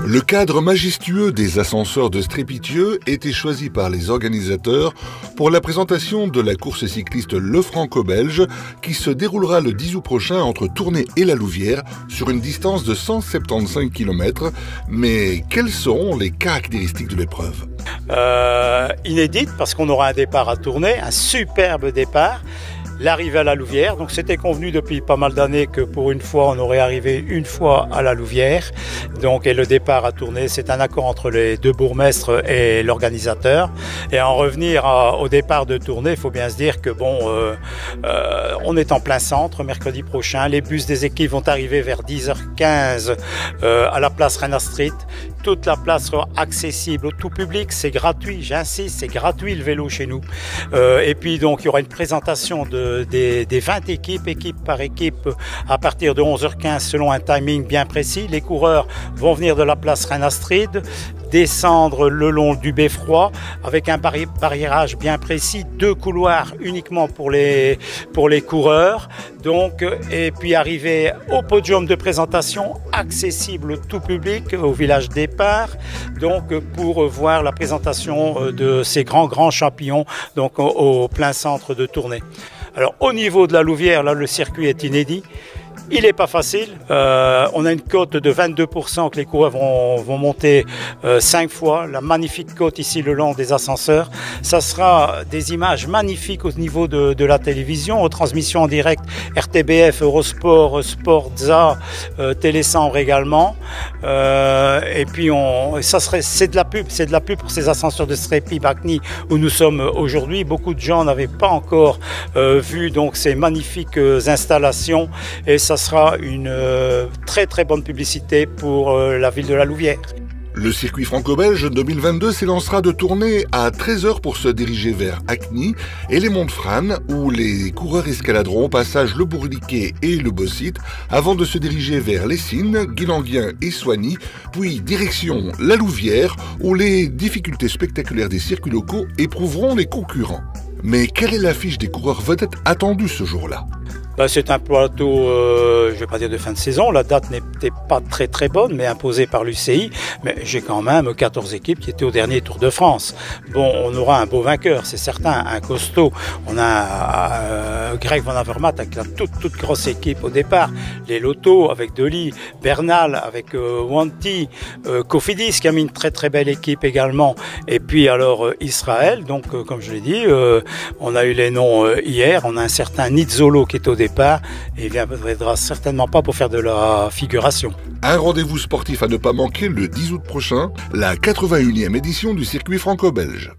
Le cadre majestueux des ascenseurs de Strépitieux était choisi par les organisateurs pour la présentation de la course cycliste Le Franco-Belge qui se déroulera le 10 août prochain entre Tournai et La Louvière sur une distance de 175 km. Mais quelles seront les caractéristiques de l'épreuve ? Inédite parce qu'on aura un départ à Tournai, un superbe départ. L'arrivée à La Louvière, donc c'était convenu depuis pas mal d'années que pour une fois on aurait arrivé une fois à La Louvière, donc et le départ à Tournai, c'est un accord entre les deux bourgmestres et l'organisateur. Et en revenir au départ de Tournai, il faut bien se dire que on est en plein centre mercredi prochain, les bus des équipes vont arriver vers 10h15 à la place Reina Street. Toute la place sera accessible au tout public, c'est gratuit, j'insiste, c'est gratuit le vélo chez nous. Et puis donc il y aura une présentation des 20 équipes, équipe par équipe, à partir de 11h15 selon un timing bien précis. Les coureurs vont venir de la place Reina Street, descendre le long du beffroi avec un barriérage bien précis, 2 couloirs uniquement pour les coureurs, donc, et puis arriver au podium de présentation accessible tout public au village départ, donc pour voir la présentation de ces grands champions donc au plein centre de Tournai. Alors au niveau de La Louvière, là le circuit est inédit. Il n'est pas facile, on a une côte de 22% que les coureurs vont monter 5 fois, la magnifique côte ici le long des ascenseurs. Ça sera des images magnifiques au niveau de la télévision, aux transmissions en direct RTBF, Eurosport, Sportza, Télécentre également. Et puis c'est de la pub pour ces ascenseurs de Strépy-Bacgny où nous sommes aujourd'hui. Beaucoup de gens n'avaient pas encore vu donc ces magnifiques installations et ça sera une très bonne publicité pour la ville de La Louvière. Le circuit franco-belge 2022 s'élancera de Tournai à 13h pour se diriger vers Acny et les monts de Frasnes où les coureurs escaladeront au passage le Bourliquet et le Bossit avant de se diriger vers Lessines, Guilanguien et Soigny, puis direction La Louvière où les difficultés spectaculaires des circuits locaux éprouveront les concurrents. Mais quelle est l'affiche des coureurs vedettes attendus ce jour-là ? C'est un plateau, je ne vais pas dire de fin de saison, la date n'était pas très bonne, mais imposée par l'UCI. Mais j'ai quand même 14 équipes qui étaient au dernier Tour de France. Bon, on aura un beau vainqueur, c'est certain, un costaud. On a Greg Van Avermaet avec la toute grosse équipe au départ. Les Lotto avec Dely, Bernal avec Wanty, Cofidis qui a mis une très belle équipe également. Et puis alors Israël, donc comme je l'ai dit, on a eu les noms hier. On a un certain Nizzolo qui est au départ et il ne viendra certainement pas pour faire de la figuration. Un rendez-vous sportif à ne pas manquer le 10 août prochain, la 81e édition du circuit franco-belge.